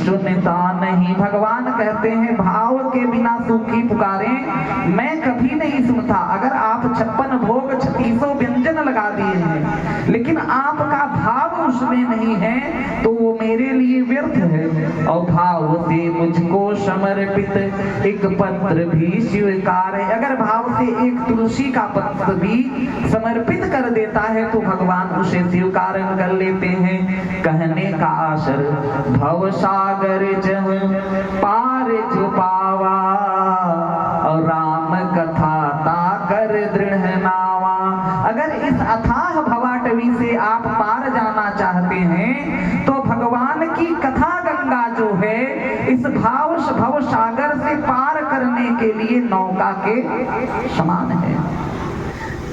सुनता नहीं। भगवान कहते हैं भाव के बिना सूखी पुकारें मैं कभी नहीं सुनता। अगर आप 56 भोग 3600 व्यंजन लगा दिए हैं लेकिन आपका भाव उसमें नहीं है तो वो मेरे लिए व्यर्थ है। और भाव से मुझको समर्पित एक पत्र भी स्वीकार है। अगर भाव से एक तुलसी का पत्र भी समर्पित कर देता है तो भगवान उसे स्वीकार कर लेते हैं। कहने का आशर भव सागर जह पार जो पावा और राम कथा ताकर दृढ़ नावा। अगर इस अथाह भवाटवी से आप पार जाना चाहते हैं तो भगवान की कथा गंगा जो है इस भव सागर से पार करने के लिए नौका के समान है।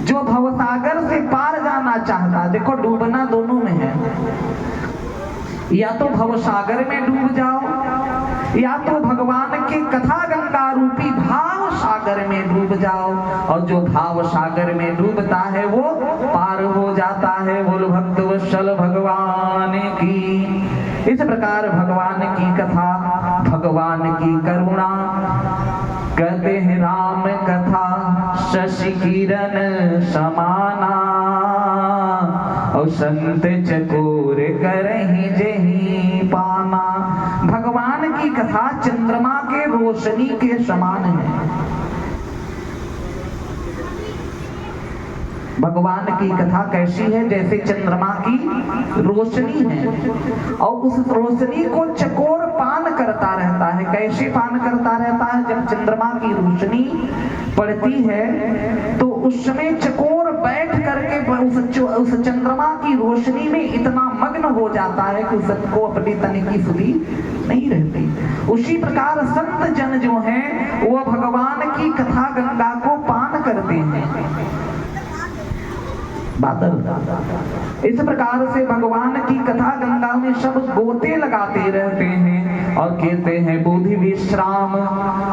जो भवसागर से पार जाना चाहता है, देखो डूबना दोनों में है, या तो भवसागर में डूब जाओ या तो भगवान के कथा गंगा रूपी भाव सागर में डूब जाओ। और जो भाव सागर में डूबता है वो पार हो जाता है। बोल भक्त वत्सल भगवान की। इस प्रकार भगवान की कथा, भगवान की करुणा, कहते हैं राम कथा शशि किरण समाना और संत चकोर करहि जेहि पाना। भगवान की कथा चंद्रमा के रोशनी के समान है। भगवान की कथा कैसी है? जैसे चंद्रमा की रोशनी है और उस रोशनी को चकोर पान करता रहता है। कैसे पान करता रहता है? जब चंद्रमा की रोशनी पड़ती है तो उस समय चकोर बैठ करके उस चंद्रमा की रोशनी में इतना मग्न हो जाता है कि सबको अपनी तन की सुधि नहीं रहती। उसी प्रकार संत जन जो हैं वो भगवान की कथा गंगा को पान करते हैं। बादल इस प्रकार से भगवान की कथा गंगा में सब गोते लगाते रहते हैं और कहते हैं बुद्धि विश्राम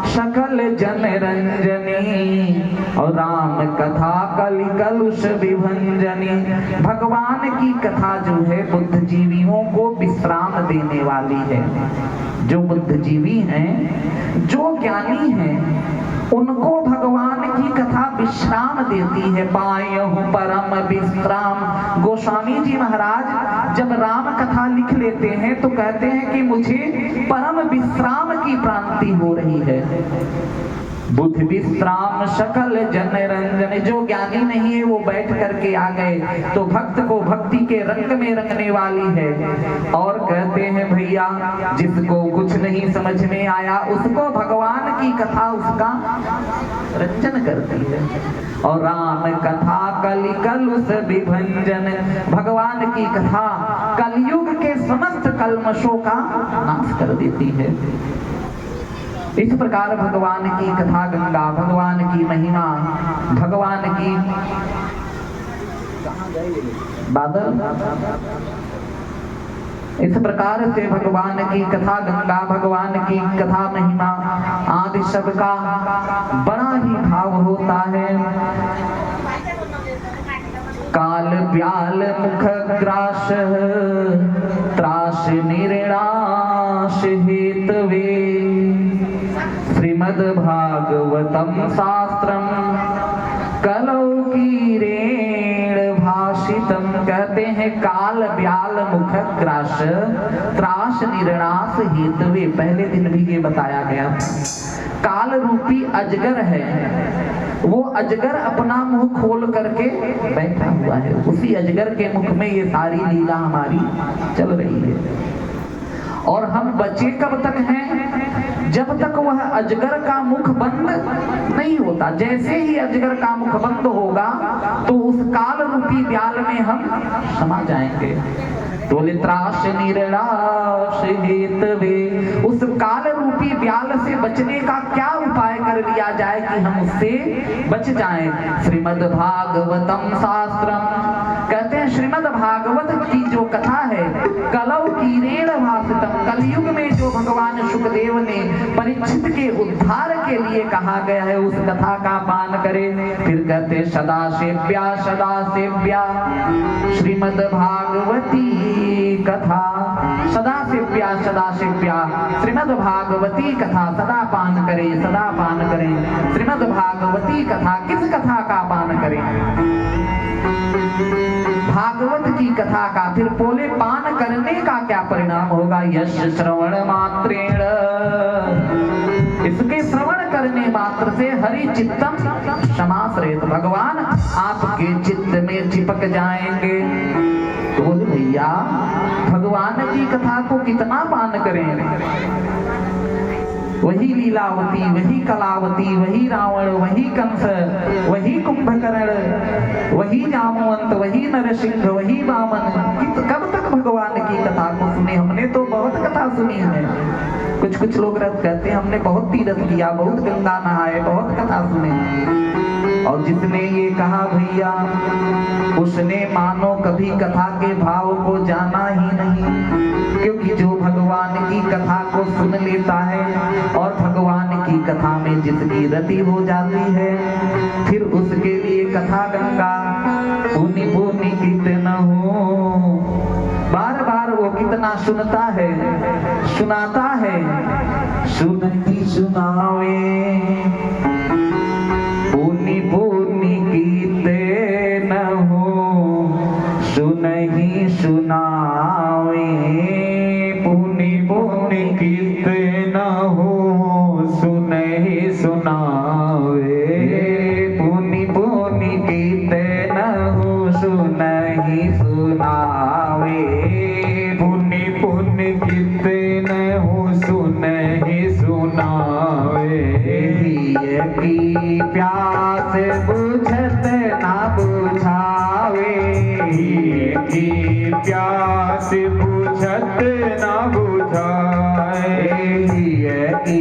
सकल जन रंजनी और राम कथा कलि कलुष विभंजनी। भगवान की कथा जो है बुद्धिजीवियों को विश्राम देने वाली है। जो बुद्धिजीवी हैं, जो ज्ञानी हैं, उनको भगवान की कथा विश्राम देती है। पायहु परम विश्राम। गोस्वामी जी महाराज जब राम कथा लिख लेते हैं तो कहते हैं कि मुझे परम विश्राम की प्राप्ति हो रही है। बुद्धि विश्राम सकल जन रंजन। जो ज्ञानी नहीं है वो बैठ करके आ गए तो भक्त को भक्ति के रंग में रंगने वाली है। और कहते हैं भैया जिसको कुछ नहीं समझ में आया उसको भगवान की कथा उसका रंजन करती है। और राम कथा कलि कलुष विभंजन। भगवान की कथा कलयुग के समस्त कल्मशों का नाश कर देती है। इस प्रकार भगवान की कथा गंगा, भगवान की महिमा, भगवान की बादल, इस प्रकार से भगवान की कथा गंगा, भगवान की कथा महिमा आदि सबका बड़ा ही भाव होता है। काल ब्याल मुख ग्रास त्रास निर्णाश हेतवे श्रीमद् भागवतम शास्त्रम कलौ कीरेण भाषितम। कहते हैं काल ब्याल मुख ग्रास त्रास निर्णास हेतवे। पहले दिन भी ये बताया गया। काल रूपी अजगर है, वो अजगर अपना मुंह खोल करके बैठा हुआ है। उसी अजगर के मुख में ये सारी लीला हमारी चल रही है। और हम बचे कब तक हैं? जब तक वह अजगर का मुख बंद नहीं होता। जैसे ही अजगर का मुख बंद होगा तो उस काल रूपी ब्याल में हम समा जाएंगे। तो त्रास निर्णास हेतवे। उस काल रूपी ब्याल से बचने का क्या उपाय कर लिया जाए कि हम उससे बच जाएं? श्रीमद् भागवतम शास्त्रम। कहते हैं श्रीमद् भागवत की जो कथा है कलौ कीरेण भाषितम। कलयुग में जो भगवान सुखदेव ने परीक्षित के उद्धार के लिए कहा गया है उस कथा का पान करे। फिर कहते सदा सेव्या श्रीमद् भागवती कथा, सदा सेव्या श्रीमद् भागवती कथा, सदा पान करें, सदा पान करें श्रीमद् भागवती कथा। किस कथा का पान करें? भागवत की कथा का। फिर बोले पान करने का क्या परिणाम होगा? यश श्रवण मात्रेण, इसके श्रवण करने मात्र से हरि चित्तम समाश्रयेत, भगवान आपके चित्त में चिपक जाएंगे। तो बोले भैया भगवान की कथा को कितना पान करें? वही लीलावती, वही कलावती, वही रावण, वही कंस, वही कुंभकर्ण, वही जामवंत, वही नरसिंह, वही वामन। कब तक भगवान की कथा को सुने? हमने तो बहुत कथा सुनी है। कुछ लोग कहते हैं हमने बहुत तीर्थ किया, बहुत गंगा नहाए, बहुत कथा सुने। और जिसने ये कहा भैया उसने मानो कभी कथा के भाव को जाना ही नहीं। क्योंकि जो भगवान की कथा को सुन लेता है और भगवान की कथा में जिसकी रति हो जाती है, फिर उसके लिए कथा गंगा पुनि पुनि कितना हो, बार बार वो कितना सुनता है, सुनाता है, सुनती सुनावे पुनि पुनि कीते न हो, सुनहि सुनावे पुनि पुनि कीते न हो, सुनहि सुनावे पुनि पुनि कीते न हो, सुनहि सुनावे पुनि पुनि कीते न हो, सुनहि सुनावे। की प्यास बुझत ना बुझावे, की प्यास बुझत ना बुझाए, की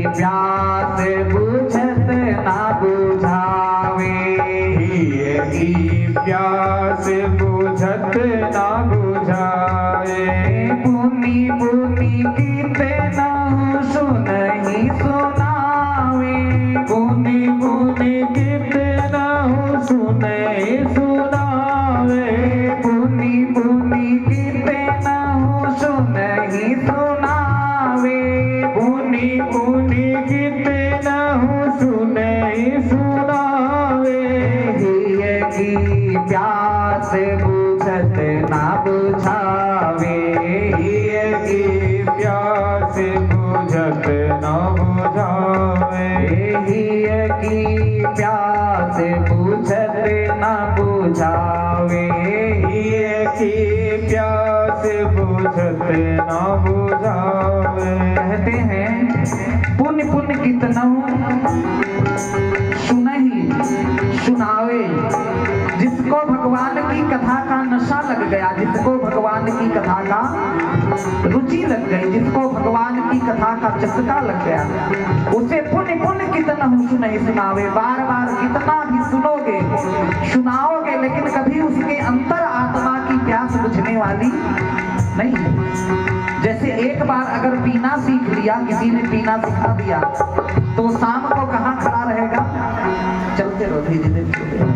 प्यास बुझत ना बुझावे, की प्यास बुझत ना बुझाए। पुनि पुनि कीते न हो, सुनहि सुनावे पुनि पुनि कीते न हो, सुनहि सुनावे पुनि पुनि कीते न हो, सुनहि सुनावे पुनि पुनि कीते न हो, सुनहि सुनावे। हिय की प्यास बुझत ना बुझावे, हिय की प्यास बुझत ना बुझावे, हिय की प्यास बुझत ना बुझावे, हिय की प्यास बुझत ना बुझावे। कहते हैं पुण्य पुण्य कितना सुनहि सुनावे। जिसको भगवान की कथा का नशा लग गया, जिसको भगवान की कथा का रुचि लग गई, जिसको भगवान की कथा का चस्का लग गया, उसे पुण्य पुण्य कितना सुनहि सुनावे। बार बार कितना भी सुनोगे सुनाओगे, लेकिन कभी उसके अंतर आत्मा की प्यास बुझने वाली नहीं। जैसे एक बार अगर पीना सीख लिया, किसी ने पीना सिखा दिया, तो शाम को कहाँ खड़ा रहेगा? चलते रहो धीरे धीरे,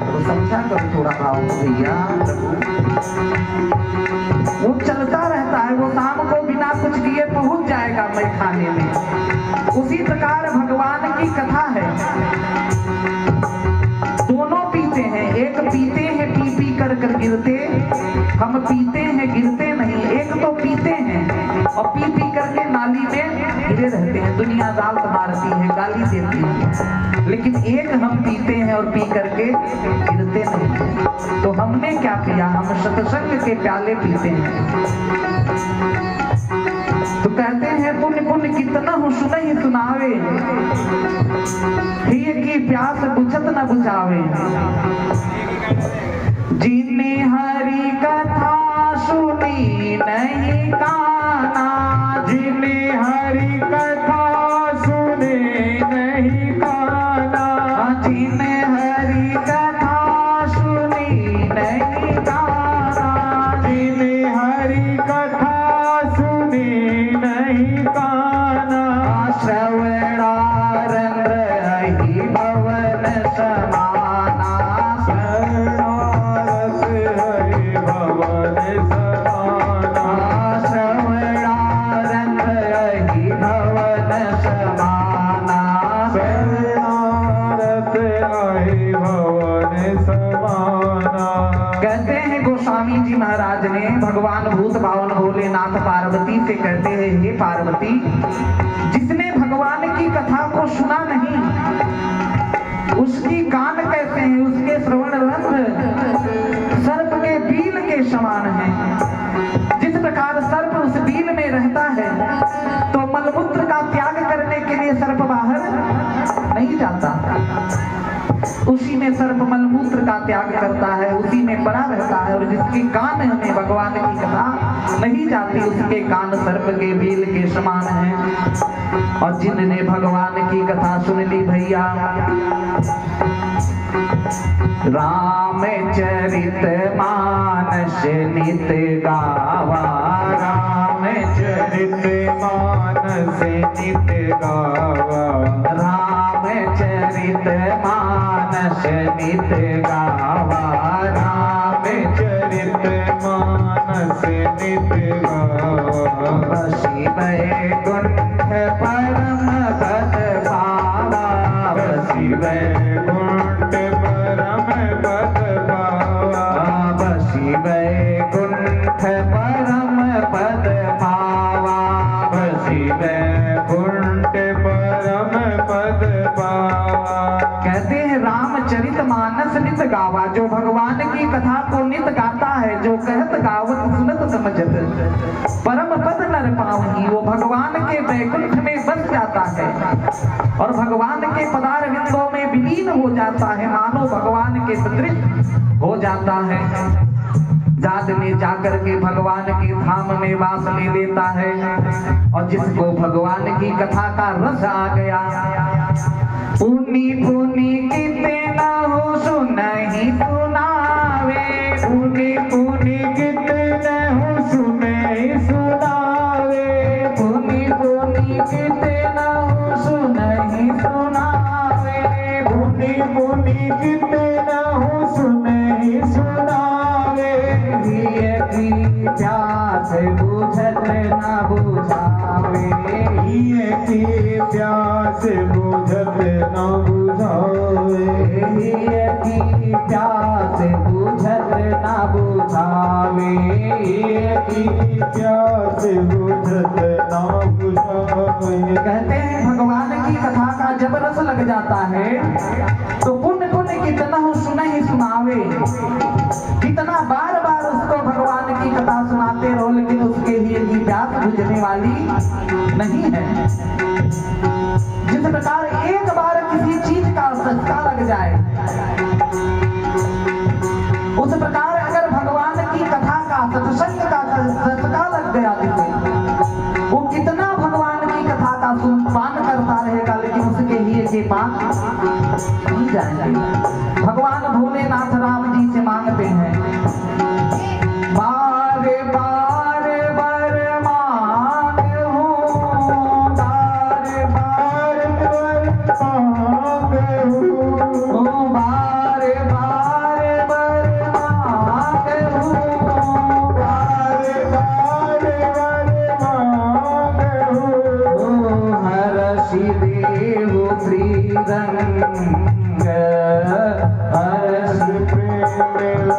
तो समझा करो थोड़ा भाव भैया, वो चलता रहता है, वो शाम को बिना कुछ किए पहुंच जाएगा मैं खाने में। उसी प्रकार भगवान की कथा है, दोनों पीते हैं, एक पीते हैं पी पी कर गिरते, हम पीते हैं गिरते नहीं। एक तो पीते हैं और पी पी करके नाली में गिरे रहते हैं, दुनिया दाल मारती है, गाली देती है, लेकिन एक हम पीते हैं और पी करके गिरते नहीं। तो हमने क्या किया? हम सत्संग के प्याले पीते हैं। तो कहते हैं पुण्य पुण्य कितना हो, सुनहि सुनावे, हिय की प्यास बुझत न बुझावे। जिन्ने हरि कथा सुनी नहीं काना, जिन्ने हरि कथा सुने नहीं काना, जिन्ने हरि कथा सुनी नहीं काना, जिन्ने हरि कथा सुनी नहीं काना। स्वामी जी महाराज ने भगवान भूत भावन भोलेनाथ पार्वती से कहते हैं, हे पार्वती, जिसने भगवान की कथा को सुना नहीं उसकी कान कैसे हैं, उसके श्रवण रंध्र सर्प के बील के समान है। जिस प्रकार सर्प उस बील में रहता है तो मलमूत्र का त्याग करने के लिए सर्प बाहर नहीं जाता, उसी में सर्प मलमूत्र का त्याग करता है, उसी में पड़ा रहता है। और जिसके कान में भगवान की कथा नहीं जाती उसके कान सर्प के बील के समान हैं। और जिनने भगवान की कथा सुन ली भैया, रामचरित मानस नित गावा, रामचरित मानस नित गावा, रामचरित मानस नित गावा, रामचरित मानस नित गावा, बसी वैकुंठ परम पद पावा, बसी वैकुंठ परम पद पावा, बसी वैकुंठ परम पद पावा, बसी वैकुंठ परम पद पावा। कहते हैं रामचरित मानस नित गावा, जो भगवान की कथा को नित गाता है, जो कहत गावत सुनत समझत परम पद नर पावही, वो भगवान के वैकुंठ में बस जाता है और भगवान के पदार विंदों में विलीन हो जाता है, मानो भगवान के सदृश हो जाता है। जात में जाकर के भगवान के धाम में वास ले लेता है। और जिसको भगवान की कथा का रस आ गया, पुनी पुनी कितना हो सुनहि सुनावे, पुनि पुनि कितने हो सुने सुनावे, पुनी पुनी कितना हो सुनहि सुनावे, पुनि पुनि कितने हो सुने सुनावे, हिय की प्यास बुझत न बुझावे, हिय की प्यास बुझत न बुझावे, हिय की प्यास बुझत न बुझावे, हिय की प्यास बुझत न बुझावे। कहते हैं भगवान की कथा का जब रस लग जाता है तो पुण्य पुण्य कितना हो सुने ही सुनावे, कितना बार बार उसको भगवान की कथा सुनाते रहो लेकिन उसके लिए की प्यास बुझने वाली नहीं है। जिस प्रकार एक बार किसी चीज का सस्ता लग जाए, उस प्रकार अगर भगवान की कथा का सत्संग का सस्ता लग गया जिसे, वो कितना भगवान की कथा का पान करता रहेगा लेकिन उसके लिए के पास नहीं जाएंगे। भगवान भोलेनाथ राम जी से मांगते हैं, बारे बारे बर मांगू, बारे बारे बर मांगू, बारे बारे बर मांगू, बारे बारे बर मांगू, हर्षि देहु श्रीरंग, हर्षि प्रेम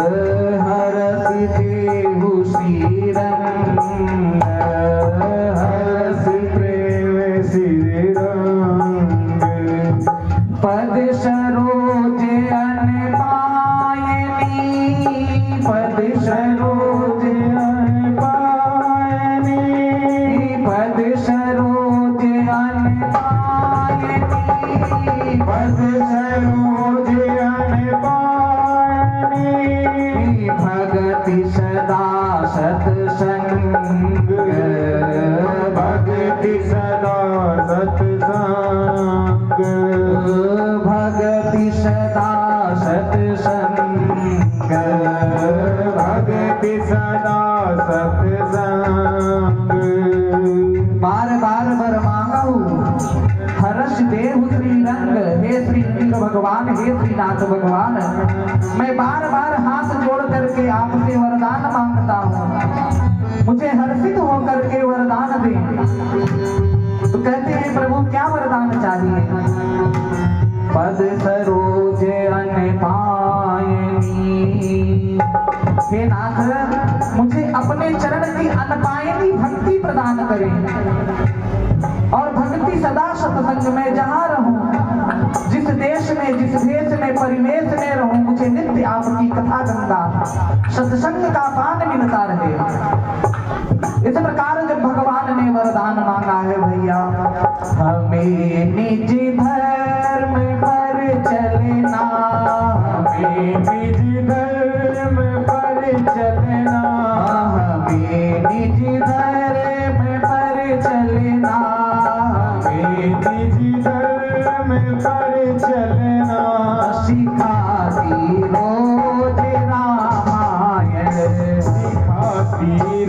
लहरंग, हर्षि देहु श्रीरंग, हर्षि प्रेम श्री रंग, पद सरोज अन पायनी, पद सरोज अन पायनी, पद सरोज अन पायनी, पद सरोज अन पायनी, भगति सदा सत्संग, भक्ति सदा सत्संग, भगति सदा सत्संग, भक्ति सदा सत्संग। बार बार बर मांगू, हर्ष देहु श्रीरंग, हे श्री भगवान, हे श्रीनाथ भगवान, मैं बार बार हाथ जोड़ करके आपसे वरदान मांगता हूँ, मुझे हर्षित होकर के वरदान दें। तो कहते हैं प्रभु क्या वरदान चाहिए? पद सरोज अन पायनी, हे नाथ, मुझे अपने चरण की अनपायनी भक्ति प्रदान करें और भक्ति सदा सत्संग में जहाँ रहूं, जिस देश में, जिस देश में, परिवेश में रहूं, मुझे नित्य आपकी कथा गंगा सत्संग का पान मिलता रहे। इस प्रकार जब भगवान ने वरदान मांगा है भैया, हमें निज धर्म पर चलना, हमें निज धर्म पर चलना, हमें निज धर्म पर चलना, हमें निज धर्म पर चलना, सिखाती रोज रामायण, सिखाती